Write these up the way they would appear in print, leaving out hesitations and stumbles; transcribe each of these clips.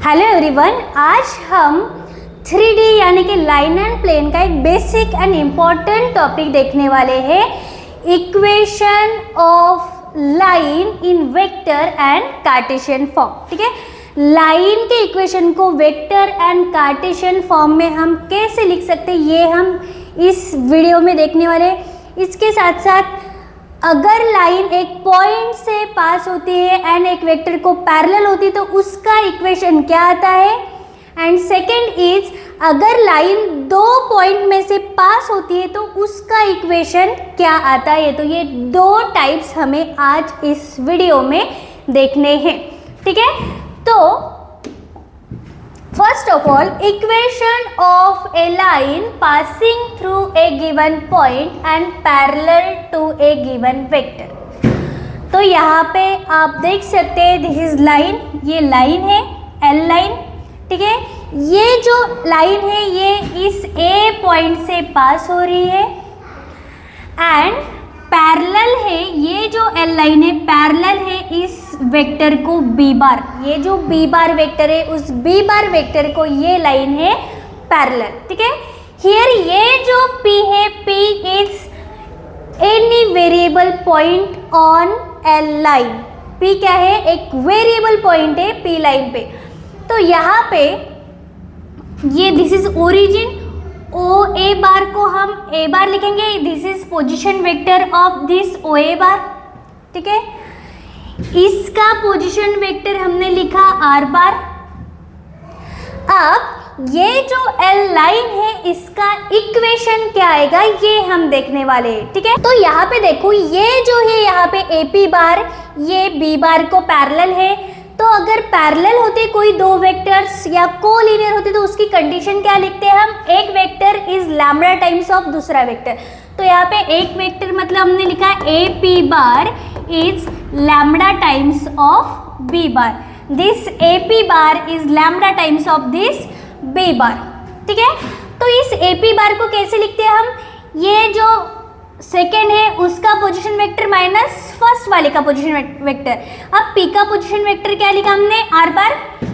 Hello everyone, आज हम 3D यानी कि लाइन एंड प्लेन का एक बेसिक एंड इम्पॉर्टेंट टॉपिक देखने वाले हैं, equation of line in vector and Cartesian form. ठीक है, लाइन के इक्वेशन को वेक्टर एंड कार्टेशियन फॉर्म में हम कैसे लिख सकते हैं ये हम इस वीडियो में देखने वाले हैं। इसके साथ साथ अगर लाइन एक पॉइंट से पास होती है एंड एक वेक्टर को पैरेलल होती है तो उसका इक्वेशन क्या आता है, एंड सेकंड इज अगर लाइन दो पॉइंट में से पास होती है तो उसका इक्वेशन क्या आता है। तो ये दो टाइप्स हमें आज इस वीडियो में देखने हैं। ठीक है, तो first of all, equation of a line passing through a given point and parallel to a given vector। तो यहाँ पे आप देख सकते हैं दिस इज लाइन, ये लाइन है L लाइन। ठीक है, ये जो लाइन है ये इस A पॉइंट से पास हो रही है एंड पैरेलल है, ये जो L लाइन है पैरेलल है इस वेक्टर को B बार, ये जो B बार वेक्टर है उस B बार वेक्टर को ये लाइन है पैरेलल। ठीक है, हियर ये जो P है, P is any variable point on L line. P क्या है, एक वेरिएबल पॉइंट है P लाइन पे। तो यहाँ पे ये this is origin, O A bar को हम ए बार लिखेंगे, this is position vector of this O A bar. ठीक है, इसका पोजीशन वेक्टर हमने लिखा आर बार। अब ये जो एल लाइन है इसका इक्वेशन क्या आएगा ये हम देखने वाले हैं। ठीक है, तो यहाँ पे देखो ये जो है यहाँ पे ए पी बार ये बी बार को पैरेलल है। तो अगर पैरेलल होते कोई दो वेक्टर्स या कोलिनियर होते तो उसकी कंडीशन क्या लिखते हैं हम, एक vector is lambda times of दूसरा वेक्टर। तो यहाँ पे एक वेक्टर मतलब हमने लिखा A P bar is lambda times of B bar, this A P bar is lambda times of this B bar. ठीक है, तो इस ए पी बार को कैसे लिखते हैं हम, ये जो सेकेंड है उसका पोजीशन वेक्टर माइनस फर्स्ट वाले का पोजीशन वेक्टर। अब P का पोजीशन वेक्टर क्या लिखा हमने, आर बार,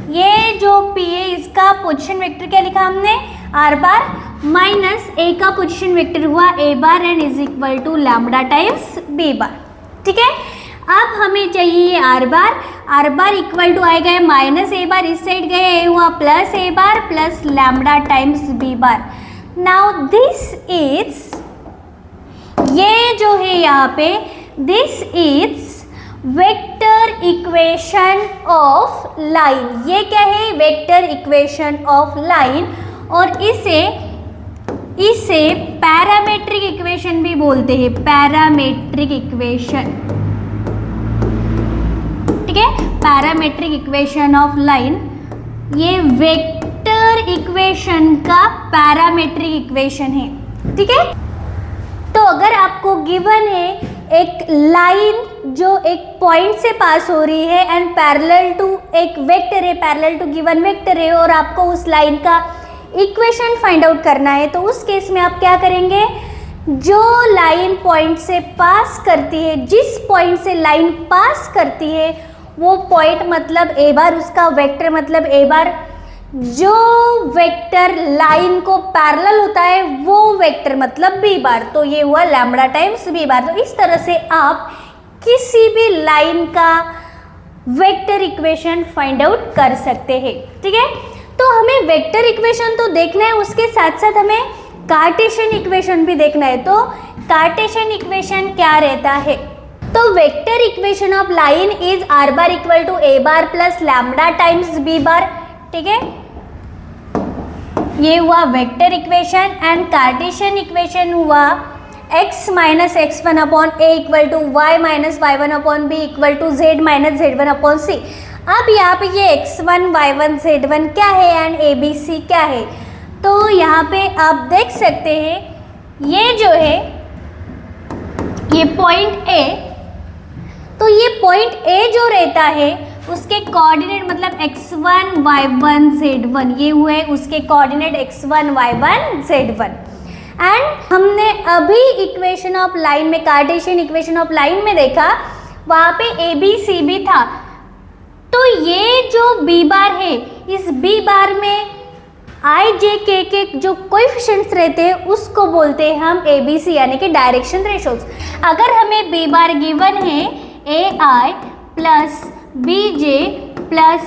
ये जो P है इसका पोजीशन वेक्टर क्या लिखा हमने, आर बार माइनस ए का पोजीशन वेक्टर हुआ A bar and is equal to lambda times B bar. ठीक है, अब हमें चाहिए आर बार इक्वल टू आएगा माइनस ए बार, इस साइड गए ए हुआ plus A bar plus lambda times B bar. Now this is, ये जो है यहाँ पे this is vector equation of line, ये क्या है वेक्टर इक्वेशन ऑफ लाइन, और इसे पैरामेट्रिक इक्वेशन भी बोलते हैं, पैरामेट्रिक इक्वेशन। ठीक है, पैरामेट्रिक इक्वेशन ऑफ लाइन, ये वेक्टर इक्वेशन का पैरामेट्रिक इक्वेशन है। ठीक है, तो अगर आपको गिवन है एक लाइन जो एक पॉइंट से पास हो रही है एंड पैरेलल टू एक वेक्टर है, पैरेलल टू गिवन वेक्टर है, और आपको उस लाइन का इक्वेशन फाइंड आउट करना है, तो उस केस में आप क्या करेंगे, जो लाइन पॉइंट से पास करती है, जिस पॉइंट से लाइन पास करती है वो पॉइंट मतलब ए बार, उसका वेक्टर मतलब ए बार, जो वेक्टर लाइन को पैरेलल होता है वो वेक्टर मतलब बी बार, तो ये हुआ लैम्डा टाइम्स बी बार। तो इस तरह से आप किसी भी लाइन का वेक्टर इक्वेशन फाइंड आउट कर सकते हैं। ठीक है, तो हमें वेक्टर इक्वेशन तो देखना है, उसके साथ साथ हमें कार्टेशियन इक्वेशन भी देखना है। तो कार्टेशियन इक्वेशन क्या रहता है, तो vector equation of line is R bar equal to A bar plus lambda times B bar. ठीक है, ये हुआ vector equation and cartesian equation हुआ x minus X one upon A equal to Y minus Y one upon B equal to Z minus Z one upon C. अब यहाँ पे ये x1 y1 z1 क्या है एंड ए बी सी क्या है, तो यहाँ पे आप देख सकते हैं ये जो है ये पॉइंट ए, तो ये पॉइंट ए जो रहता है उसके कोऑर्डिनेट मतलब x1 y1 z1, ये हुए उसके coordinate x1 y1 z1। And हमने अभी इक्वेशन ऑफ लाइन में, कार्टेशियन इक्वेशन ऑफ लाइन में देखा, वहाँ पे ए बी सी भी था। तो ये जो बी बार है इस बी बार में आई जे के जो कोएफिशिएंट्स रहते हैं उसको बोलते हैं हम ABC यानी कि डायरेक्शन रेशोज। अगर हमें बी बार गिवन है AI plus BJ plus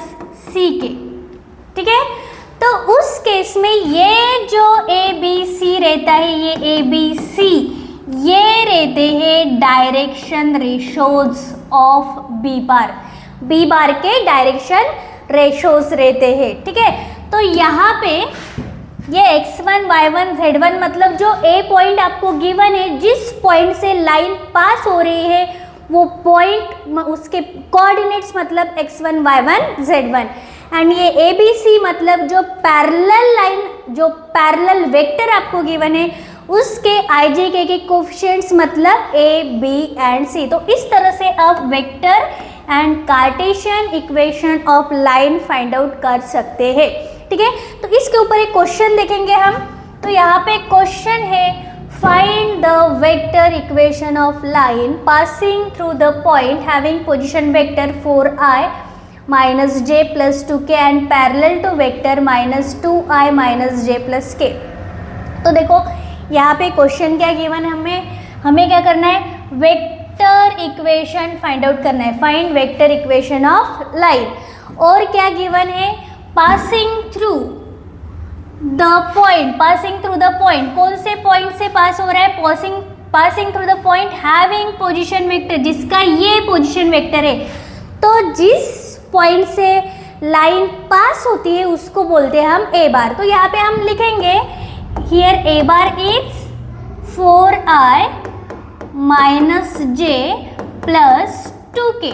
CK, ठीक है, तो उस केस में ये जो ABC रहता है, ये ABC ये रहते हैं direction ratios of B bar के डायरेक्शन रेशोज रहते हैं, ठीक है। तो यहाँ पे ये x1 y1 z1 मतलब जो A पॉइंट आपको गिवन है, जिस पॉइंट से लाइन पास हो रही है वो पॉइंट, उसके कोऑर्डिनेट्स मतलब x1 y1 z1, एंड ये ABC मतलब जो पैरेलल लाइन, जो पैरेलल वेक्टर आपको गिवन है उसके IJ के कोएफिशिएंट्स मतलब A, B एंड C। तो इस तरह से आप vector and cartesian equation of line find out कर सकते हैं, ठीक है। तो इसके ऊपर एक क्वेश्चन देखेंगे हम। तो यहाँ पे क्वेश्चन है find the vector equation of line passing through the point having position vector 4i minus j plus 2k and parallel to vector minus 2i minus j plus k। तो देखो यहाँ पे क्वेश्चन क्या गिवन है, हमें क्या करना है, वेक्टर इक्वेशन फाइंड आउट करना है, find vector equation of line. और क्या गिवन है, passing through the point, passing through the point, कौन से पॉइंट से पास हो रहा है, passing through the point having position vector, जिसका ये पोजीशन वेक्टर है। तो जिस पॉइंट से लाइन पास होती है उसको बोलते हैं हम ए बार। तो यहाँ पे हम लिखेंगे here A bar is 4i minus j plus 2k,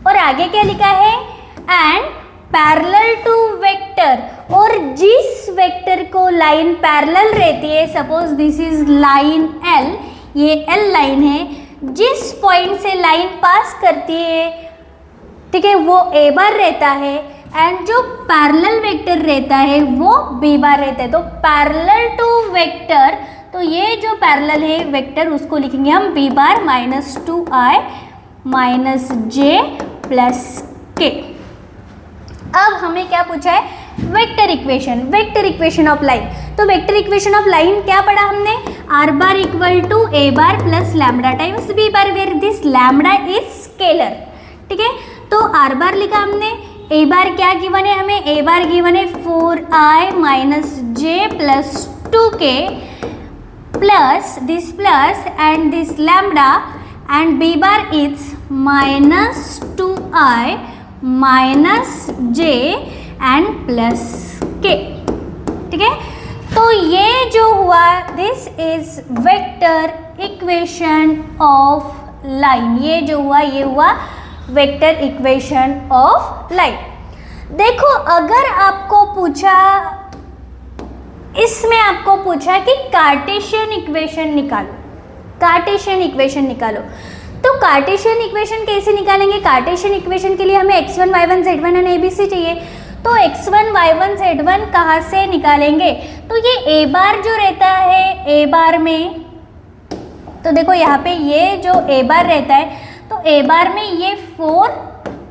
और आगे क्या लिखा है, एंड पैरेलल टू वेक्टर, और जिस वेक्टर को लाइन पैरेलल रहती है, suppose this is line L, ये L लाइन है, जिस पॉइंट से लाइन पास करती है, ठीक है, वो ए बार रहता है, एंड जो पैरेलल वेक्टर रहता है वो बी बार रहता है। तो पैरेलल टू वेक्टर, तो ये जो पैरेलल है वेक्टर उसको लिखेंगे हम B bar minus 2i minus j plus k। अब हमें क्या पूछा है, vector equation, vector equation of line. तो वेक्टर इक्वेशन ऑफ लाइन क्या पढ़ा हमने, R bar equal to A bar plus lambda times B bar, where this lambda is scalar, ठीक है। तो आर बार लिखा हमने, ए बार क्या गिवन है हमें, ए बार गिवन है 4i minus j plus 2k plus this plus and this lambda, and B bar is minus 2i minus j and plus k, ठीक है। तो ये जो हुआ, this is vector equation of line, ये जो हुआ ये हुआ वेक्टर इक्वेशन ऑफ लाइन। देखो अगर आपको पूछा, इसमें आपको पूछा कि कार्टेशियन इक्वेशन निकालो, कार्टेशियन इक्वेशन निकालो, तो कार्टेशियन इक्वेशन कैसे निकालेंगे, कार्टेशियन इक्वेशन के लिए हमें x1 y1 z1 and ABC चाहिए। तो x1 y1 z1 कहाँ से निकालेंगे, तो ये a बार जो रहता है a बार में, तो देखो यहाँ पे ये जो a बार रहता है, तो a बार में ये 4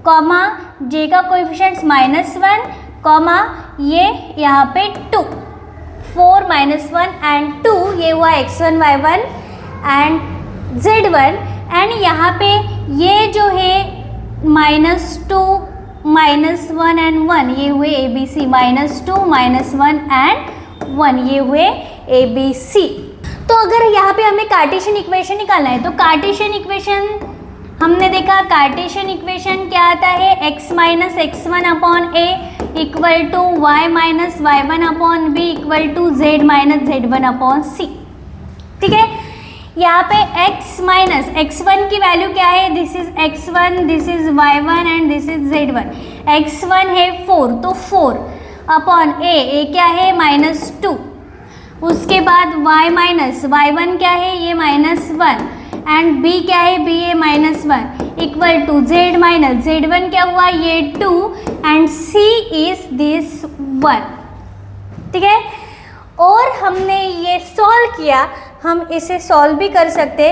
कॉमा j का कोएफिशिएंट्स -1 कॉमा ये यहाँ पे 2, 4 -1 एंड 2, ये हुआ x1 y1 and z1, and यहाँ पे ये जो है -2 -1 एंड 1, ये हुए ABC, -2 -1 एंड 1, ये हुए ABC। तो अगर यहाँ पे हमें कार्टेशियन इक्वेशन निकालना है, तो कार्टेशियन इक्वेशन हमने देखा, कार्टेशियन इक्वेशन क्या आता है, x minus x1 upon a equal to y minus y1 upon b equal to z minus z1 upon c, ठीक है। यहाँ पे x माइनस x1 की वैल्यू क्या है, this is x1, this is y1 and this is z1। x1 है 4, तो 4 upon a क्या है -2, उसके बाद y माइनस y1 क्या है, ये -1 एंड b क्या है, b है -1 equal to z minus z1 क्या हुआ, ये 2 एंड c इज दिस 1, ठीक है। और हमने ये सॉल्व किया, हम इसे सॉल्व भी कर सकते,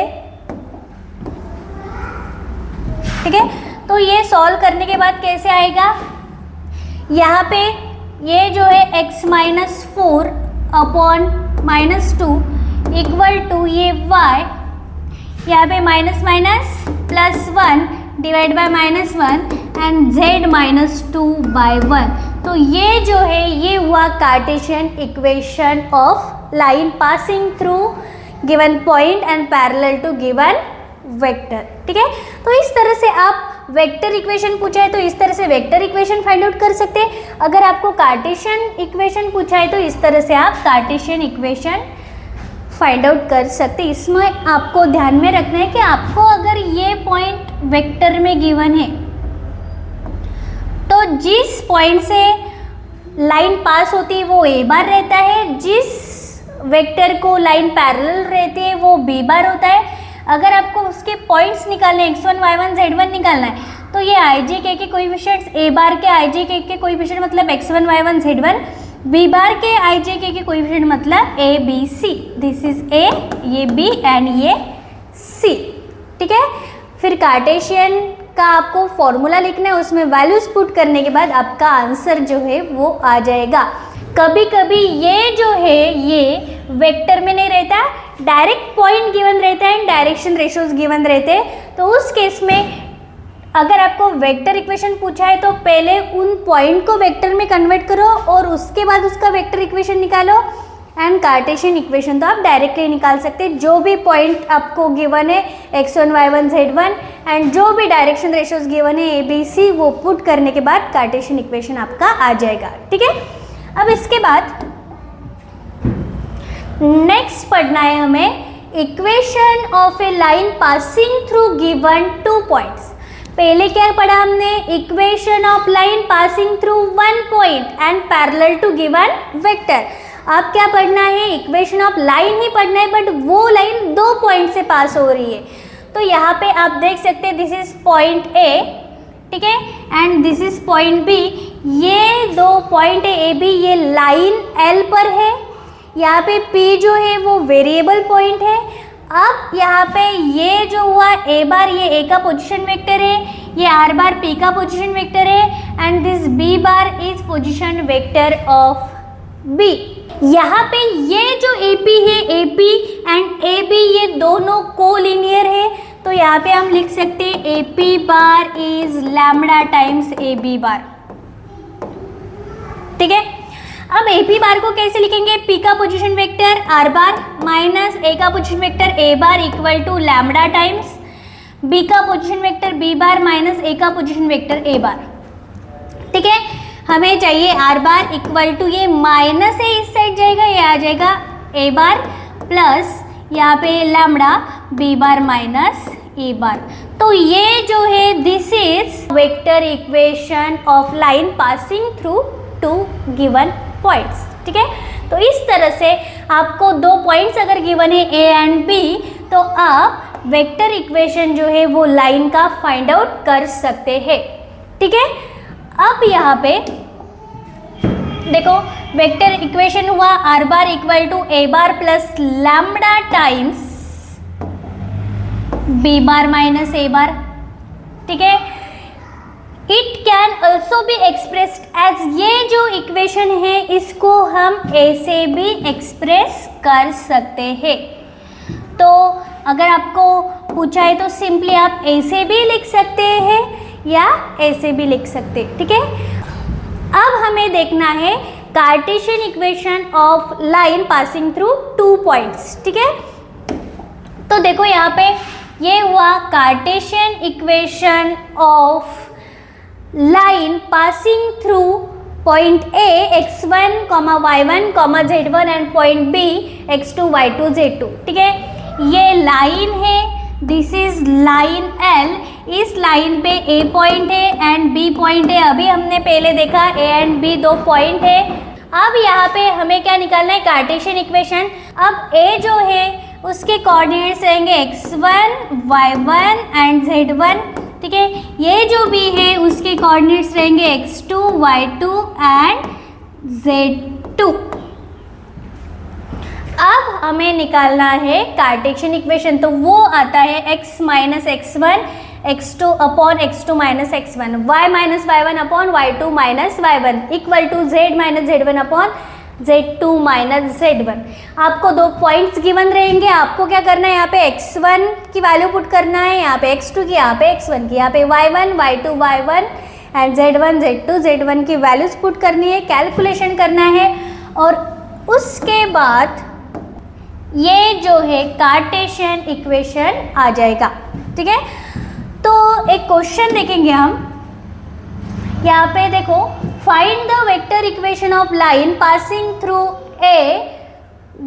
ठीक है। तो ये सॉल्व करने के बाद कैसे आएगा, यहाँ पे ये जो है x minus 4 upon minus 2 equal to ये y, यहाँ पे minus minus plus 1 divide by minus 1 and z minus 2 by 1। तो ये जो है ये हुआ Cartesian equation of line passing through given point and parallel to given vector. ठीक है, तो इस तरह से आप वेक्टर इक्वेशन पूछा है तो इस तरह से वेक्टर इक्वेशन फाइंड आउट कर सकते हैं। अगर आपको कार्टेशियन इक्वेशन पूछा है तो इस तरह से आप कार्टेशियन इक्वेशन फाइंड आउट कर सकते हैं। इसमें आपको ध्यान में रखना है कि आपको अगर ये पॉइंट वेक्टर में गिवन है तो जिस पॉइंट से लाइन पास होती है वो a बार रहता है, जिस वेक्टर को लाइन पैरेलल रहती है वो b बार होता है। अगर आपको उसके पॉइंट्स निकालने x1 y1 z1 निकालना है तो ये ijk के कोएफिशिएंट्स a बार के ijk के कोएफिशिएंट मतलब x1 y1 z1, b बार के ijk के कोएफिशिएंट मतलब a b c, this is a, ये b एंड ये c। ठीक है, फिर कार्टेशियन का आपको फॉर्मूला लिखना है, उसमें वैल्यूज पुट करने के बाद आपका आंसर जो है वो आ जाएगा। कभी कभी ये जो है ये वेक्टर में नहीं रहता, डायरेक्ट पॉइंट गिवन रहता है एंड डायरेक्शन रेशियोज गिवन रहते हैं। तो उस केस में अगर आपको वेक्टर इक्वेशन पूछा है तो पहले उन पॉइंट को वेक्टर में कन्वर्ट करो और उसके बाद उसका वेक्टर इक्वेशन निकालो। एंड कार्टेशियन इक्वेशन तो आप डायरेक्टली निकाल सकते हैं, जो भी पॉइंट आपको गिवन है x1 y1 z1 एंड जो भी डायरेक्शन रेशियोज गिवन है a b c वो पुट करने के बाद कार्टेशियन इक्वेशन आपका आ जाएगा। ठीक है, अब इसके बाद नेक्स्ट पढ़ना है हमें equation of a line passing through given 2 points. पहले क्या पढ़ा हमने, equation of line passing through 1 point and parallel to given vector. अब क्या पढ़ना है, इक्वेशन ऑफ लाइन ही पढ़ना है बट वो लाइन 2 पॉइंट से पास हो रही है। तो यहाँ पे आप देख सकते हैं दिस इज पॉइंट ए, ठीक है, and this is point B. ये 2 पॉइंट ए बी ये लाइन एल पर है, यहाँ पे P जो है वो वेरिएबल पॉइंट है। अब यहाँ पे ये जो हुआ A बार ये A का पोजीशन वेक्टर है, ये R बार P का पोजीशन वेक्टर है and this B bar is position vector of B। यहाँ पे ये जो AP है AP एंड AB ये दोनों कोलिनियर है, तो यहाँ पे हम लिख सकते हैं AP bar is lambda times AB बार। ठीक है, अब AP बार को कैसे लिखेंगे, P का position vector R bar minus A का position vector A bar equal to lambda times B का position vector B bar minus A का पोजीशन वेक्टर A बार। ठीक है, हमें चाहिए R बार इक्वल टू ये माइनस है इस साइड जाएगा, ये आ जाएगा A बार प्लस यहाँ पे lambda B bar minus A बार। तो ये जो है this is vector equation of line passing through 2 given points. ठीक है, तो इस तरह से आपको 2 पॉइंट्स अगर गिवन है A एंड B तो आप वेक्टर इक्वेशन जो है वो लाइन का फाइंड आउट कर सकते हैं। ठीक है, अब यहाँ पे देखो वेक्टर इक्वेशन हुआ R bar equal to A bar plus lambda times B bar minus A bar. ठीक है, it can also be expressed as, ये जो इक्वेशन है इसको हम ऐसे भी एक्सप्रेस कर सकते हैं। तो अगर आपको पूछा है तो सिंपली आप ऐसे भी लिख सकते हैं या ऐसे भी लिख सकते हैं। ठीक है, अब हमें देखना है Cartesian equation of line passing through 2 points. ठीक है, तो देखो यहाँ पे ये हुआ Cartesian equation of line passing through point A x1, y1, z1 and point B x2, y2, z2। ठीक है, ये लाइन है, दिस इज लाइन L। इस लाइन पे A पॉइंट है एंड B पॉइंट है, अभी हमने पहले देखा A एंड B 2 पॉइंट है। अब यहाँ पे हमें क्या निकालना है, कार्टेशियन इक्वेशन। अब A जो है उसके कोऑर्डिनेट्स रहेंगे x1, y1 एंड z1। ठीक है, ये जो भी है उसके कोऑर्डिनेट्स रहेंगे x2, y2 एंड z2। अब हमें निकालना है कार्टेशियन इक्वेशन, तो वो आता है x minus x1 x2 upon x2 minus x1, y minus y1 upon y2 minus y1 equal to z minus z1 upon z2 minus z1। आपको दो पॉइंट्स गिवन रहेंगे, आपको क्या करना है, यहाँ पे x1 की वैल्यू पुट करना है, यहाँ पे x2 की, यहाँ पे x1 की, यहाँ पे y1 y2 y1 and z1 z2 z1 की वैल्यूज पुट करनी है, कैलकुलेशन करना है। और उसके बाद ये जो है कार्टेशियन इक्वेशन आ जाएगा। ठीक है, तो एक क्वेश्चन देखेंगे हम, यहाँ पे देखो, find the vector equation of line passing through A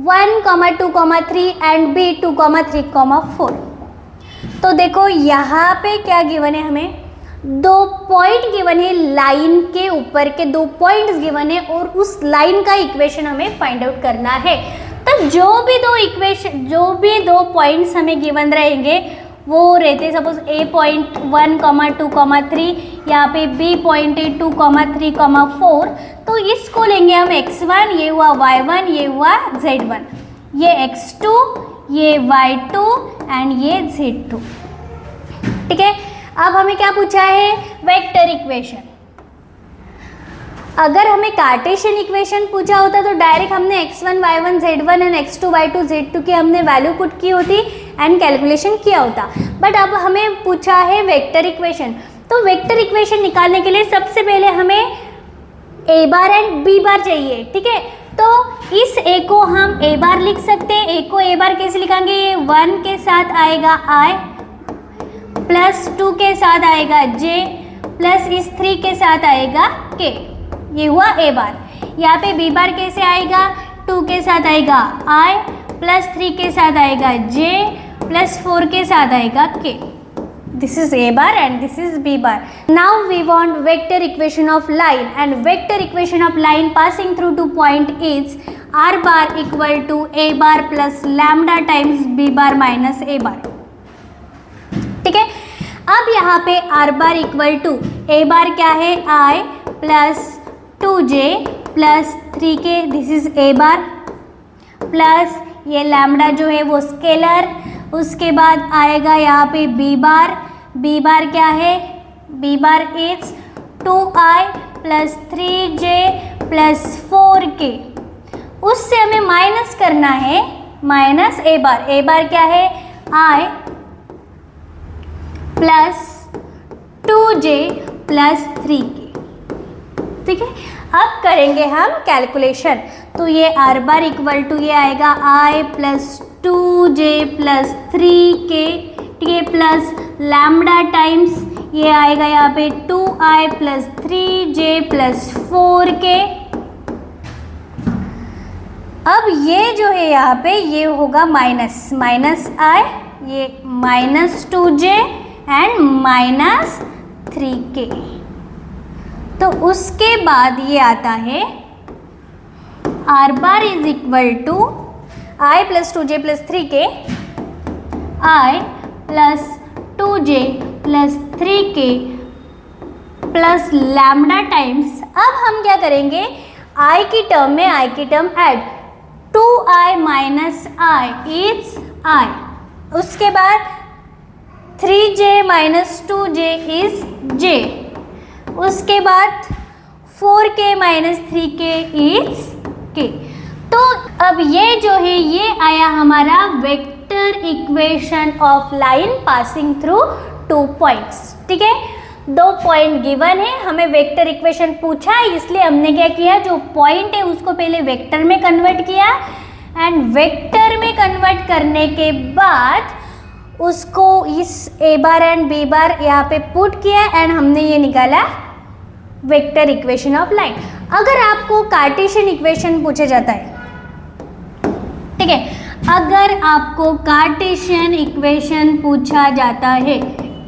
1, 2, 3 and B 2, 3, 4। तो देखो यहाँ पे क्या गिवन है, हमें दो पॉइंट गिवन है, लाइन के ऊपर के दो पॉइंट्स गिवन है और उस लाइन का इक्वेशन हमें फाइंड आउट करना है। तो जो भी दो पॉइंट्स हमें गिवन रहेंगे वो रहते, सपोज A पॉइंट 1, 2, 3, यहाँ पे B पॉइंट है 2, 3, 4। तो इसको लेंगे हम x1, ये हुआ y1, ये हुआ z1, ये x2, ये y2 एंड ये z2। ठीक है, अब हमें क्या पूछा है, वेक्टर इक्वेशन। अगर हमें कार्टेशियन इक्वेशन पूछा होता तो डायरेक्ट हमने x1 y1 z1 and x2 y2 z2 की हमने वैल्यू पुट की होती एंड कैलकुलेशन किया होता। बट अब हमें पूछा है वेक्टर इक्वेशन। तो वेक्टर इक्वेशन निकालने के लिए सबसे पहले हमें a बार एंड b बार चाहिए। ठीक है, तो इस a को हम a बार लिख सकते हैं। a को a बार कैसे लिखेंगे, ये 1 के साथ आएगा i, प्लस 2 के साथ आएगा j, प्लस इस 3 के साथ आएगा k। ये हुआ a बार। यहाँ पे b बार कैसे आएगा, 2 के साथ आएगा i, प्लस 3 के साथ आएगा j, प्लस 4 के साथ आएगा k। This is a bar and this is b bar. Now we want vector equation of line and vector equation of line passing through two point is r bar equal to a bar plus lambda times b bar minus a bar. ठीक है, अब यहाँ पे r bar equal to a bar क्या है, i plus 2j plus 3k, this is a bar, plus ये lambda जो है वो स्केलर। उसके बाद आएगा यहाँ पे b बार क्या है, b bar is 2i plus 3j plus 4k। उससे हमें माइनस करना है, माइनस a बार क्या है, i plus 2j plus 3k। ठीक है, अब करेंगे हम कैलकुलेशन। तो ये r बार इक्वल टू ये आएगा i plus 2j plus 3k, ठीक है, प्लस लैम्डा टाइम्स ये आएगा यहाँ पे 2i plus 3j plus 4k। अब ये जो है यहाँ पे ये होगा माइनस i, ये minus 2j and minus 3k। तो उसके बाद ये आता है r bar is equal to i plus 2j plus 3k, i plus 2j plus 3k plus lambda times. अब हम क्या करेंगे, i की टर्म में i की term add, 2i minus i is i। उसके बाद 3j minus 2j is j। उसके बाद 4k minus 3k is k। तो अब ये जो है ये आया हमारा vector equation of line passing through 2 points. ठीक है, 2 पॉइंट गिवन है, हमें वेक्टर इक्वेशन पूछा है, इसलिए हमने क्या किया, जो पॉइंट है उसको पहले वेक्टर में कन्वर्ट किया एंड वेक्टर में कन्वर्ट करने के बाद उसको इस a बार एंड b बार यहाँ पे पुट किया एंड हमने ये निकाला वेक्टर इक्वेशन ऑफ लाइन। अगर आपको कार्टेशियन इक्वेशन पूछा जाता है, ठीक है, अगर आपको कार्टेशियन इक्वेशन पूछा जाता है,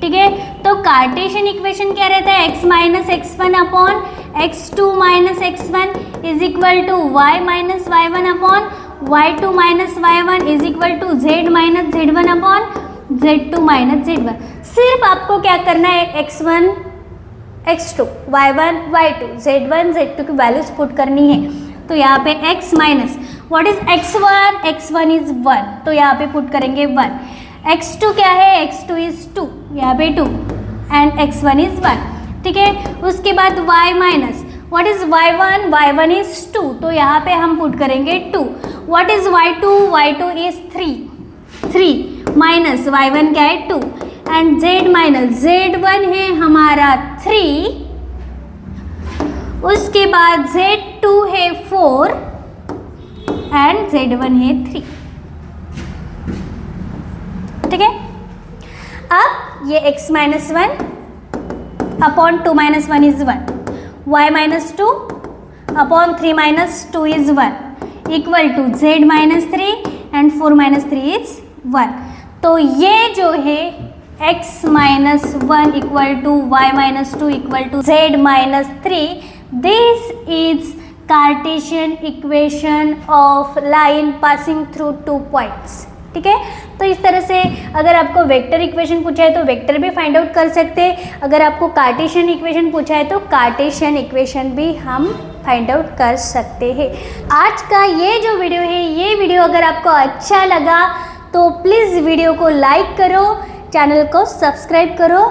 ठीक है, तो कार्टेशियन इक्वेशन क्या रहता है, x minus x1 upon x2 minus x1 is equal to y minus y1 upon y2 minus y1 is equal to z minus z1 upon z2 minus z1। सिर्फ आपको क्या करना है, x1 x2 y1 y2 z1 z2 की values put करनी है। तो यहाँ पे x minus what is x1 is 1, तो यहाँ पे पुट करेंगे 1, x2 क्या है, x2 इज 2, यहाँ पे 2 एंड x1 इज 1, ठीक है। उसके बाद y minus, what is y1, y1 is 2, तो यहाँ पे हम पुट करेंगे 2। What is y2, y2 is 3 minus y1 क्या है 2 एंड z माइनस z1 है हमारा 3, उसके बाद z2 है 4 एंड z1 है 3, ठीक है। अब ये x minus 1 upon 2 minus 1 is 1, y minus 2 upon 3 minus 2 is 1 equal to z minus 3 and 4 minus 3 is 1। तो ये जो है x minus 1 equal to y minus 2 equal to z minus 3, this is Cartesian equation of line passing through 2 points, ठीक है। तो इस तरह से अगर आपको वेक्टर इक्वेशन पूछा है तो वेक्टर भी फाइंड आउट कर सकते हैं, अगर आपको कार्टेशियन इक्वेशन पूछा है तो कार्टेशियन इक्वेशन भी हम फाइंड आउट कर सकते हैं। आज का ये जो वीडियो है, ये वीडियो अगर आपको अच्छा लगा तो प्लीज़ वीडियो को लाइक करो, चैनल को सब्सक्राइब करो।